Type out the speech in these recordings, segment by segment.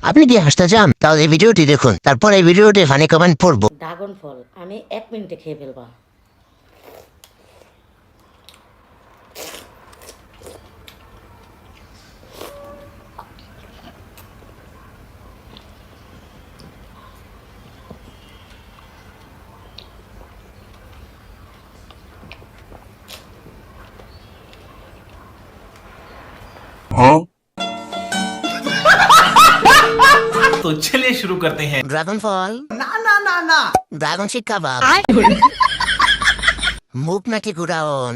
আপনি কি হাসতে চান তাহলে এই ভিডিওটি দেখুন, তারপর এই ভিডিওটি ফানি কমেন্ট পড়বো। ড্রাগন ফল আমি 1 মিনিটে খেয়ে ফেলবা। तो चलिए शुरू करते हैं। ড্রাগন ফল না না না না ড্রাগন শিক কাবাব, মুখ নাকি গুড়াউন।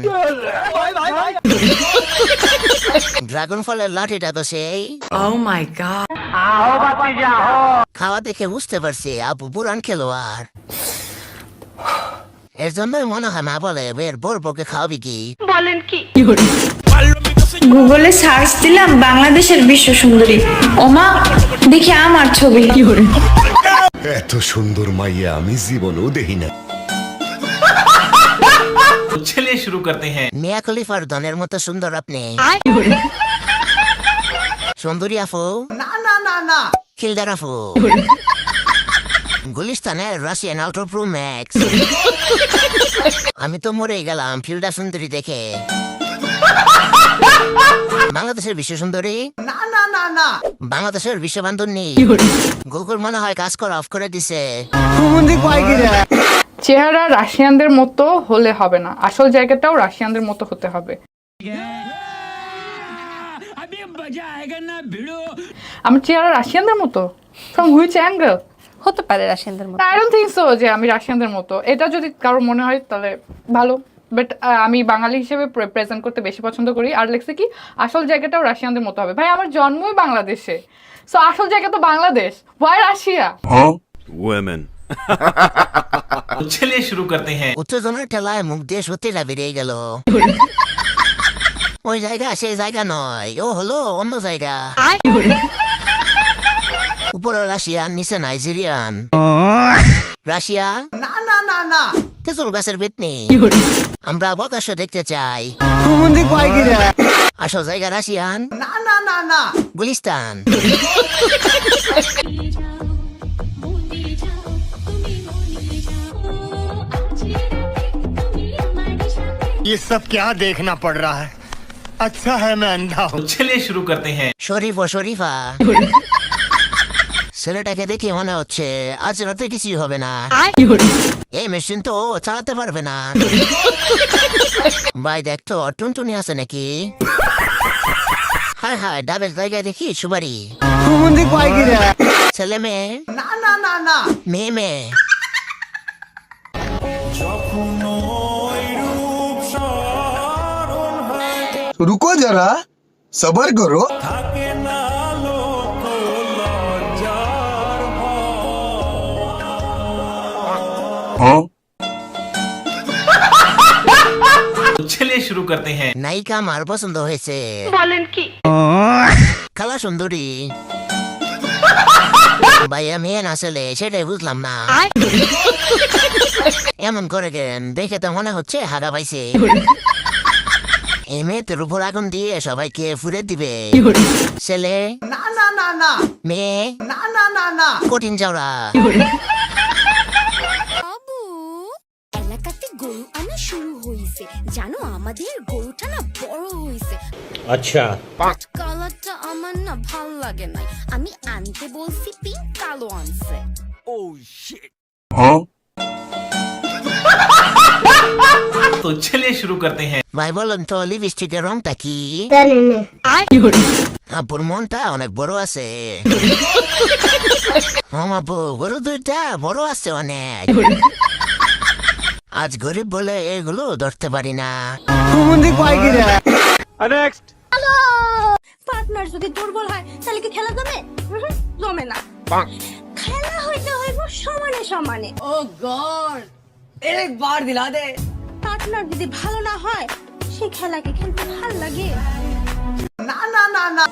ড্রাগন ফলের লাঠিটা তো সেই Oh my god. খাওয়া দেখে বুঝতে পারছি আপু পুরান খেলোয়াড়। এর জন্যই মনে হয় মা বলে বের বোর বউকে খাওয়াবি কি। গুগলে সার্চ দিলাম বাংলাদেশের বিশ্ব সুন্দরী, ওমা দেখি আমার ছবি। এত সুন্দর মাইয়া আমি জীবনেও দেখি না। तो चलिए शुरू करते हैं। মিয়া খলিফার ধনের মতো সুন্দর আপনি। সুন্দরী আফু, না না না না খিলদার আফু, গুলিস্তানের রাশিয়ান আল্ট্রা প্রো ম্যাক্স। আমি তো মরে গেলাম ফিল্ডার সুন্দরী দেখে। বাংলাদেশের বিশ্ব সুন্দরী, না না না না বাংলাদেশের বিশ্ব বান্ধবী। গুগল মনে হয় কাজ করা অফ করে দিছে। চেহারা রাশিয়ানদের মতো হলে হবে না, আসল জায়গাটাও রাশিয়ানদের মতো হতে হবে। আমার চেহারা রাশিয়ানদের মতো? From which angle? হতে পারে রাশিয়ানদের মতো। আই ডোন্ট থিংক সো যে আমি রাশিয়ানদের মতো। এটা যদি কারো মনে হয় তাহলে ভালো, বাট আমি বাঙালি হিসেবে প্রেজেন্ট করতে বেশি পছন্দ করি। আর লেখছে কি আসল জায়গাটাও রাশিয়ানদের মতো হবে। ভাই আমার জন্মই বাংলাদেশে, সো আসল জায়গা তো বাংলাদেশ, ওয়াই রাশিয়া? तो चलिए शुरू करते हैं। উত্তেজনার ঠেলায় মুখ দিয়ে সত্যিটা বেরিয়ে গেল। ওই জায়গা সেই জায়গা নয়, ও হলো অন্য জায়গা। উপরে রাশিয়ান, নিচে নাইজেরিয়ান। রাশিয়া না না না না তেঁতুল গাছের বেতনি। আমরা বকাশ দেখতে চাই। আসল জায়গা রাশিয়ান, না না না না গুলিস্তান। ये सब क्या देखना पड़ रहा है? अच्छा है मैं अंधा हूँ। तो चलिए शुरू करते हैं। শরীফ ও শরীফা, ছেলেটাকে দেখে মনে হচ্ছে আজ রাতে কিছুই হবে না। এই মেশিন তো ও চালাতে পারবে না। ভাই দেখতো টুনটুনি আছে নাকি? হায় হায়, ডাবের জায়গায় দেখি সুবারি। ছেলে মেয়ে, না না না না মেয়ে মেয়ে। रुको जरा सबर करो। तो चलिए शुरू करते हैं। নায়িকা আমার পছন্দ হয়েছে। বলেন কি? খালা সুন্দরী। ভাইয়া মেয়ে না ছেলে সেটাই বুঝলাম না। এমন করে কেন? দেখে তো মনে হচ্ছে হাগা পাইছে। এই মেয়েদের উপর আগুন দিয়ে সবাইকে ফুরে দিবে। ছেলে, না না না না মেয়ে, না না না না কঠিন চাওড়া। বাবু, এলাকাতে গরু আনা শুরু হইছে, জানো আমাদের গরুটা না বড় হইছে। अच्छा। কালারটা আমার না ভাল লাগে নাই, আমি আনতে বলছি পিঙ্ক, কালো আনছে। तो चलिए शुरू करते हैं। ভাই বলেন তো লিপস্টিকের রংটা কি? আপুর মনটা অনেক বড় আছে। আপু গরু দুইটা বড় আছে অনেক। আজ গরিব বলে এগুলো ধরতে পারি না। পার্টনার যদি দুর্বল হয় তাহলে কি খেলা জমে? জমে না। খেলা হইতে হইব সমানে সমানে। Oh god. एक बार दिला दे। পার্টনার যদি ভালো না হয় সেই খেলা কি খেলতে ভাল লাগে? না না না না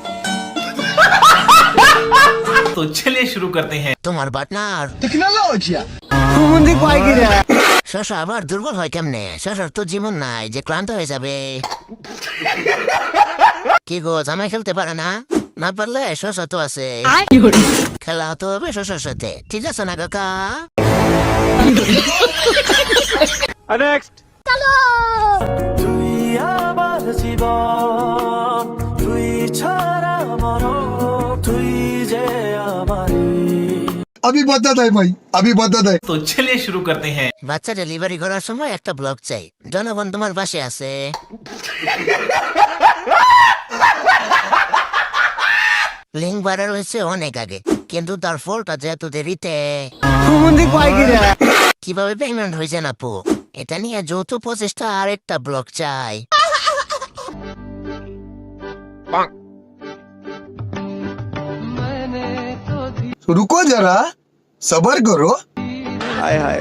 तो चलिए शुरू करते हैं। তোমার পার্টনার শশা আবার দুর্বল হয় কেমনে? শশার তো জীবন নাই যে ক্লান্ত হয়ে যাবে। কি গো, জামাই খেলতে পারে না? না পারলে শশা তো আছে, খেলা হতে হবে শশার সাথে, ঠিক আছে না কাকা? अभी बदत है भाई, अभी बदत है। तो चलिए शुरू करते हैं। বাচ্চা ডেলিভারি করার সময় একটা ব্লগ চাই, জনগণ তোমার পাশে আছে। লিঙ্ক বাড়া রয়েছে অনেক আগে, কিন্তু তার ফলটা যেহেতু দেরিতে, কিভাবে পেমেন্ট হয়েছে না পু, এটা নিয়ে যৌথ প্রচেষ্টা আর একটা ব্লগ চাই। रुको जरा, सबर करो। हाय हाय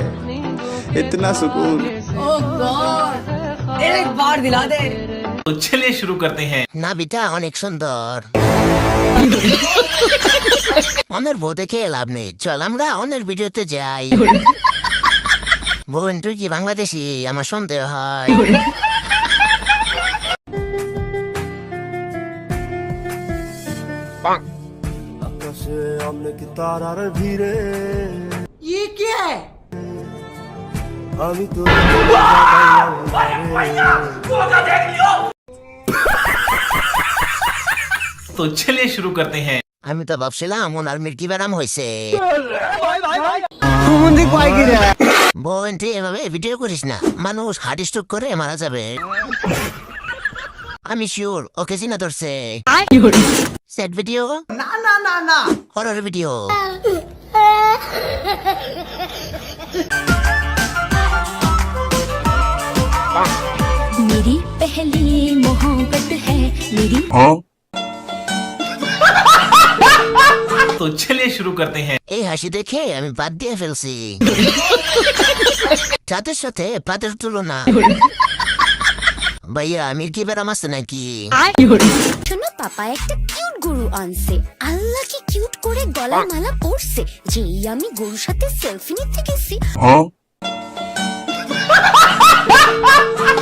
इतना सुकून। Oh God! एक बार दिला दे। तो चलिए शुरू करते हैं। নাবিটা অনেক সুন্দর। অনের বউ দেখে লাভ নেই, চল আমরা অনের ভিডিওতে যাই। বোন তুই কি বাংলাদেশি? আমার সন্দেহ হয়। ये क्या है? तो चलिए शुरू करते हैं। আমি তো ভাবছিলাম ওনার মির্কি ব্যারাম হয়েছে। বোন তুই এভাবে ভিডিও করিস না, মানুষ হার্ট স্ট্রোক করে মারা যাবে। আমি শিওর ওকে চিনা ধরছে। সেট ভিডিও ना ना ना ना। Horror video. मेरी पहली मोहब्बत है मेरी। तो चलिए शुरू करते हैं। এই হাসি দেখে আমি বাদ দিয়ে ফেলছি। চাঁদের সাথে পাতের তুলনা। ভাইয়া মির্কি ব্যারাম আছে নাকি? শোনো পাপা একটা কিউট গরু আনছে, আল্লাহ কি কিউট করে গলার মালা পরছে, যেই আমি গরুর সাথে সেলফি নিতে গেছি।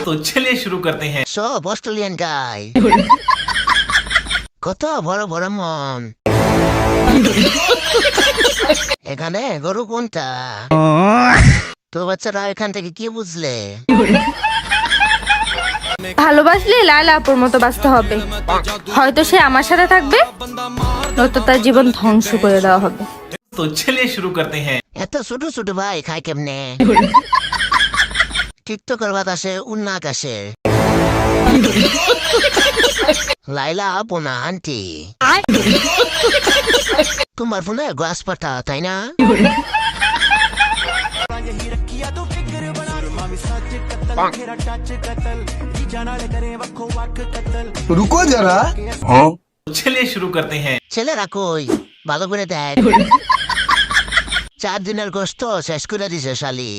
तो चलिए शुरू करते हैं। সব অস্ট্রেলিয়ান গাই। কত বড় বড় মন। এখানে গরু কোনটা? তো বাচ্চারা এখান থেকে কি বুঝলে? ভালোবাসলে লায়লা আপুর মতো বাঁচতে হবে, হয়তো সে আমার সাথে থাকবে, নয়তো তার জীবন ধ্বংস করে দেওয়া হবে। तो चलिए शुरू करते हैं। এত ছোট ছোট ভাই খায় কেমনে? টিকটকের বাতাসে উন্না আকাশে। লাইলা আপু না আন্টি? তোমার ফোনে গ্লাস পাঠা তাই না? रुको जरा। तो चलिए शुरू करते हैं। ছেলেরা কই ভালো করে দেখ। 4 দিনের গোস্ত শেষ করে দিছে শালি।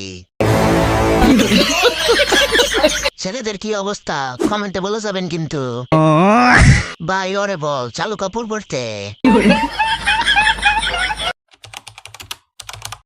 ছেলেদের কি অবস্থা কমেন্টে বলে যাবেন কিন্তু। ভাই ওরে বল চালু কাপড় পরতে।